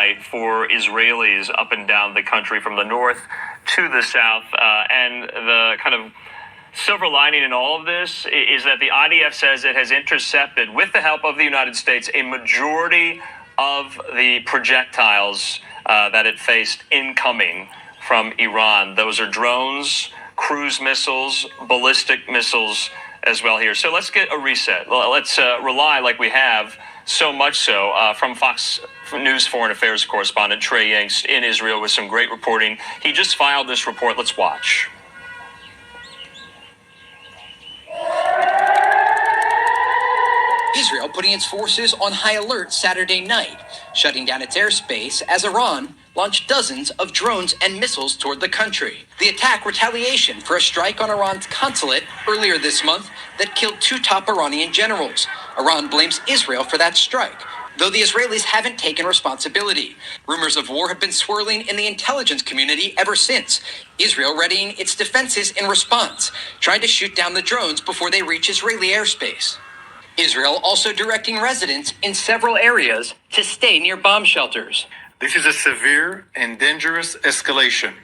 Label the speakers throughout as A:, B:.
A: night for Israelis up and down the country from the north to the south. And the kind of silver lining in all of this is that the IDF says it has intercepted, with the help of the United States, a majority of the projectiles that it faced incoming from Iran. Those are drones, cruise missiles, ballistic missiles as well here. So let's get a reset. Let's rely, like we have so much so, from Fox News foreign affairs correspondent Trey Yingst in Israel with some great reporting. He just filed this report. Let's watch.
B: Israel putting its forces on high alert Saturday night, shutting down its airspace as Iran launched dozens of drones and missiles toward the country. The attack retaliation for a strike on Iran's consulate earlier this month that killed 2 top Iranian generals. Iran blames Israel for that strike, though the Israelis haven't taken responsibility. Rumors of war have been swirling in the intelligence community ever since, Israel readying its defenses in response, trying to shoot down the drones before they reach Israeli airspace. Israel also directing residents in several areas to stay near bomb shelters.
C: This is a severe and dangerous escalation.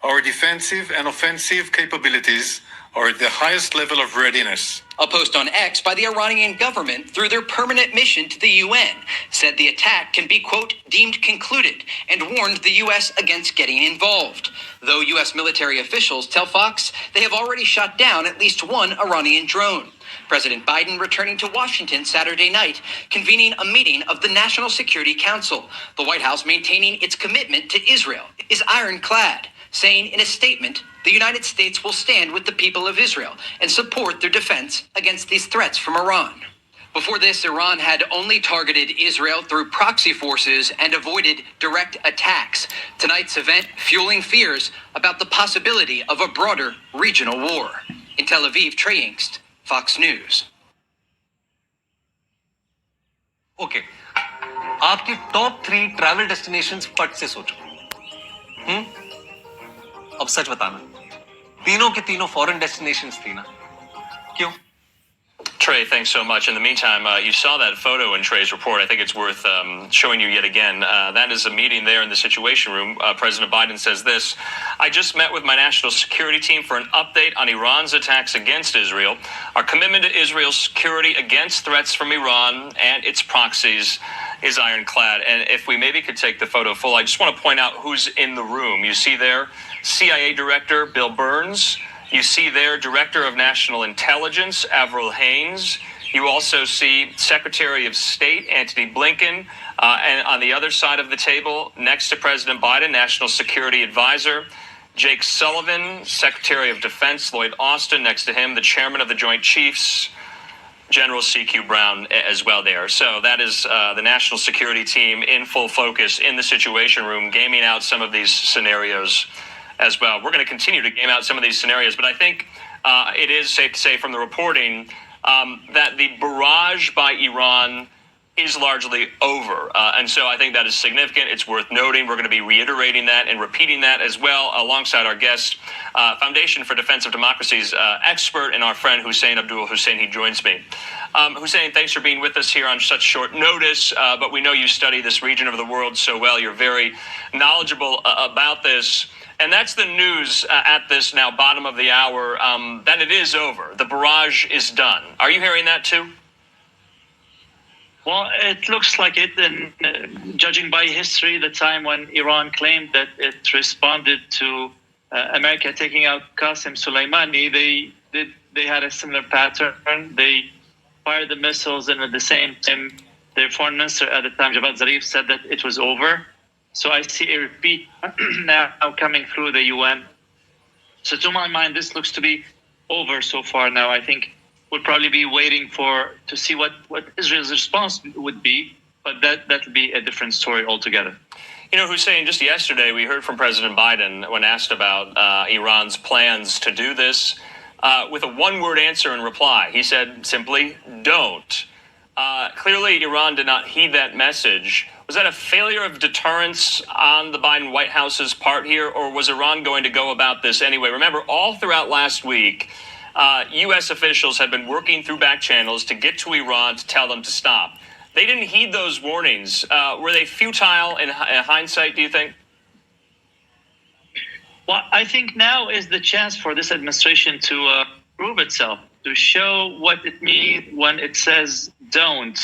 C: Our defensive and offensive capabilities are at the highest level of readiness.
B: A post on X by the Iranian government through their permanent mission to the UN said the attack can be, quote, deemed concluded, and warned the U.S. against getting involved. Though U.S. military officials tell Fox they have already shot down at least 1 Iranian drone. President Biden returning to Washington Saturday night, convening a meeting of the National Security Council. The White House maintaining its commitment to Israel is ironclad, saying in a statement, the United States will stand with the people of Israel and support their defense against these threats from Iran. Before this, Iran had only targeted Israel through proxy forces and avoided direct attacks. Tonight's event fueling fears about the possibility of a broader regional war. In Tel Aviv, Trey Yingst, Fox News.
D: Okay. आपकी top 3 travel destinations फट से सोचो. अब सच बताना. तीनों के तीनों foreign destinations थी ना? क्यों?
A: Trey, thanks so much. In the meantime, you saw that photo in Trey's report. I think it's worth showing you yet again. That is a meeting there in the Situation Room. President Biden says this: I just met with my national security team for an update on Iran's attacks against Israel. Our commitment to Israel's security against threats from Iran and its proxies is ironclad. And if we maybe could take the photo full, I just want to point out who's in the room. You see there CIA Director Bill Burns. You see there Director of National Intelligence, Avril Haines. You also see Secretary of State, Antony Blinken. And on the other side of the table, next to President Biden, National Security Advisor, Jake Sullivan, Secretary of Defense, Lloyd Austin. Next to him, the Chairman of the Joint Chiefs, General C.Q. Brown as well there. So that is the national security team in full focus in the Situation Room, gaming out some of these scenarios as well. We're going to continue to game out some of these scenarios, but I think it is safe to say from the reporting that the barrage by Iran is largely over. And so I think that is significant. It's worth noting. We're going to be reiterating that and repeating that as well alongside our guest, Foundation for Defense of Democracy's expert and our friend Hussein Abdul Hussein. He joins me. Hussein, thanks for being with us here on such short notice, but we know you study this region of the world so well. You're very knowledgeable about this. And that's the news at this now bottom of the hour, that it is over. The barrage is done. Are you hearing that too?
E: Well, it looks like it, and judging by history, the time when Iran claimed that it responded to America taking out Qasem Soleimani, they had a similar pattern. They fired the missiles, and at the same time, their foreign minister at the time, Javad Zarif, said that it was over. So I see a repeat now coming through the UN. So to my mind, this looks to be over so far now. I think we'll probably be waiting to see what Israel's response would be, but that'll be a different story altogether.
A: You know, Hussein, just yesterday we heard from President Biden when asked about Iran's plans to do this with a one-word answer in reply. He said simply, don't. Clearly, Iran did not heed that message. Was that a failure of deterrence on the Biden White House's part here, or was Iran going to go about this anyway? Remember, all throughout last week, U.S. officials had been working through back channels to get to Iran to tell them to stop. They didn't heed those warnings. Were they futile in hindsight, do you think?
E: Well, I think now is the chance for this administration to prove itself, to show what it means when it says don't,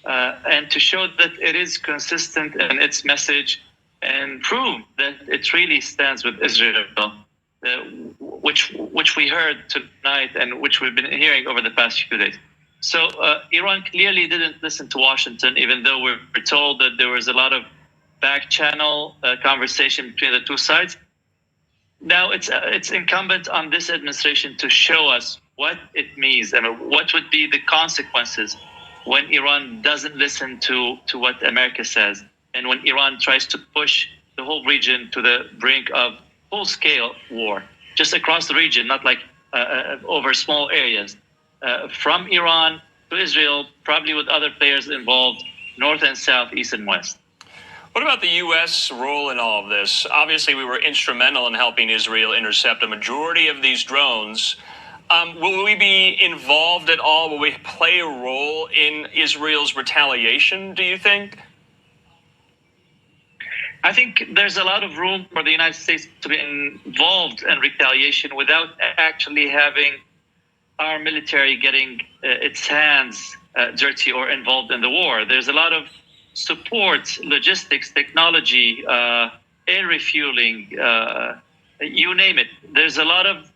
E: and to show that it is consistent in its message and prove that it really stands with Israel, which we heard tonight and which we've been hearing over the past few days. So Iran clearly didn't listen to Washington, even though we're told that there was a lot of back channel conversation between the two sides. Now it's incumbent on this administration to show us what it means and what would be the consequences when Iran doesn't listen to what America says, and when Iran tries to push the whole region to the brink of full-scale war, just across the region, not like over small areas. From Iran to Israel, probably with other players involved, north and south, east and west.
A: What about the U.S. role in all of this? Obviously, we were instrumental in helping Israel intercept a majority of these drones. Will we be involved at all? Will we play a role in Israel's retaliation, do you think?
E: I think there's a lot of room for the United States to be involved in retaliation without actually having our military getting its hands dirty or involved in the war. There's a lot of support, logistics, technology, air refueling, you name it. There's a lot of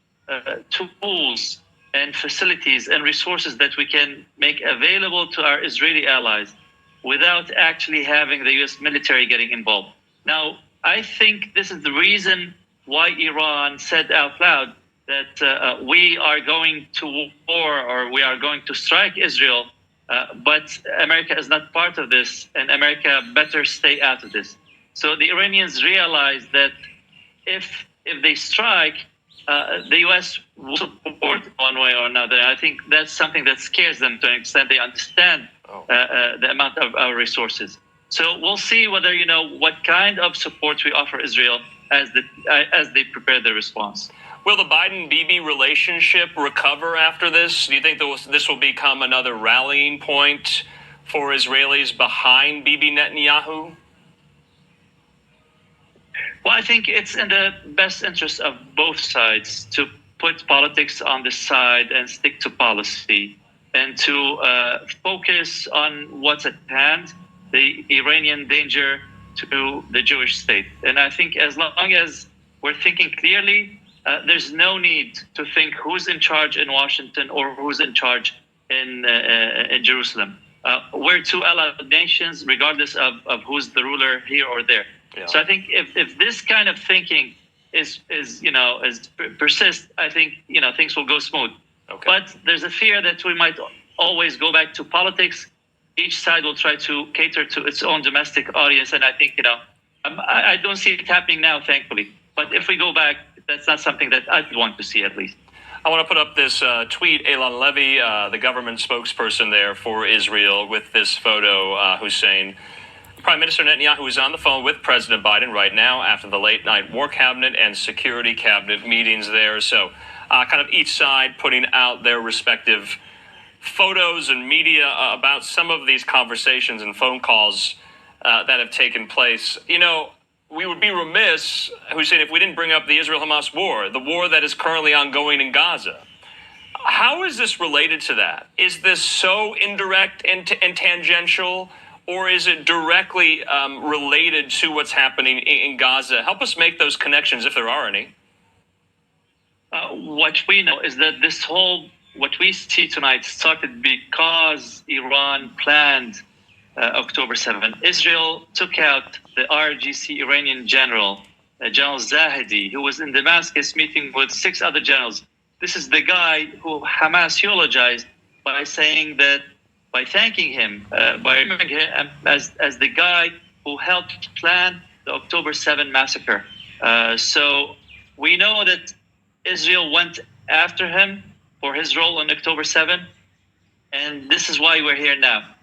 E: tools and facilities and resources that we can make available to our Israeli allies without actually having the U.S. military getting involved. Now, I think this is the reason why Iran said out loud that we are going to war or we are going to strike Israel, but America is not part of this, and America better stay out of this. So the Iranians realize that if they strike, the U.S. will support one way or another. I think that's something that scares them to an extent. They understand the amount of our resources. So we'll see whether, what kind of support we offer Israel as they prepare their response.
A: Will the Biden-Bibi relationship recover after this? Do you think this will become another rallying point for Israelis behind Bibi Netanyahu?
E: Well, I think it's in the best interest of both sides to put politics on the side and stick to policy and to focus on what's at hand, the Iranian danger to the Jewish state. And I think as long as we're thinking clearly, there's no need to think who's in charge in Washington or who's in charge in Jerusalem. We're two allied nations, regardless of who's the ruler here or there. Yeah. So I think if this kind of thinking is persists, I think things will go smooth. Okay. But there's a fear that we might always go back to politics. Each side will try to cater to its own domestic audience, and I think I don't see it happening now, thankfully. But if we go back, that's not something that I'd want to see, at least.
A: I want to put up this tweet. Eylon Levy, the government spokesperson there for Israel, with this photo, Hussein. Prime Minister Netanyahu is on the phone with President Biden right now after the late-night War Cabinet and Security Cabinet meetings there. So kind of each side putting out their respective photos and media about some of these conversations and phone calls that have taken place. We would be remiss, Hussein, if we didn't bring up the Israel-Hamas war, the war that is currently ongoing in Gaza. How is this related to that? Is this so indirect and tangential, or is it directly related to what's happening in Gaza? Help us make those connections, if there are any.
E: What we know is that what we see tonight started because Iran planned October 7. Israel took out the RGC Iranian general, General Zahedi, who was in Damascus meeting with 6 other generals. This is the guy who Hamas eulogized by thanking him, by remembering him as the guy who helped plan the October 7 massacre. So we know that Israel went after him for his role on October 7, and this is why we're here now.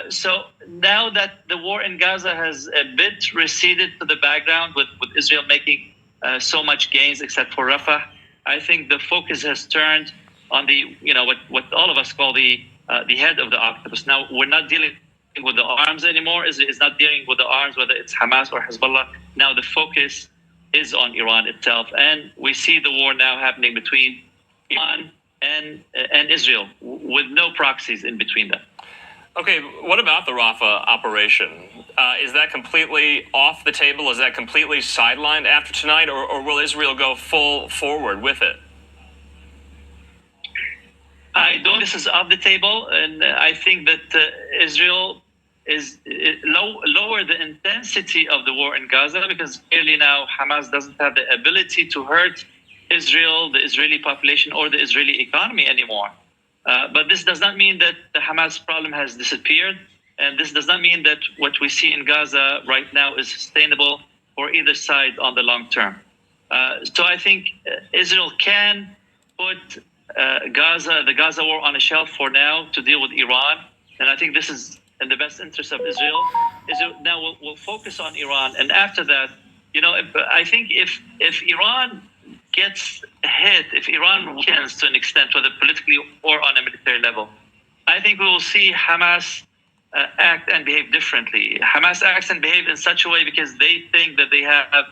E: So now that the war in Gaza has a bit receded to the background with Israel making so much gains except for Rafah, I think the focus has turned on the what all of us call the head of the octopus. Now we're not dealing with the arms anymore. Israel is not dealing with the arms, whether it's Hamas or Hezbollah. Now the focus is on Iran itself, and we see the war now happening between Iran and Israel, with no proxies in between them.
A: Okay, what about the Rafah operation? Is that completely off the table? Is that completely sidelined after tonight, or will Israel go full forward with it?
E: I don't. This is off the table, and I think that Israel is lower the intensity of the war in Gaza, because clearly now Hamas doesn't have the ability to hurt Israel, the Israeli population, or the Israeli economy anymore. But this does not mean that the Hamas problem has disappeared, and this does not mean that what we see in Gaza right now is sustainable for either side on the long term. So I think Israel can put the Gaza war on a shelf for now to deal with Iran, and I think this is in the best interest of Israel. Israel now will focus on Iran, and after that, I think if Iran gets hit, if Iran weakens to an extent, whether politically or on a military level, I think we will see Hamas act and behave differently. Hamas acts and behave in such a way because they think that they have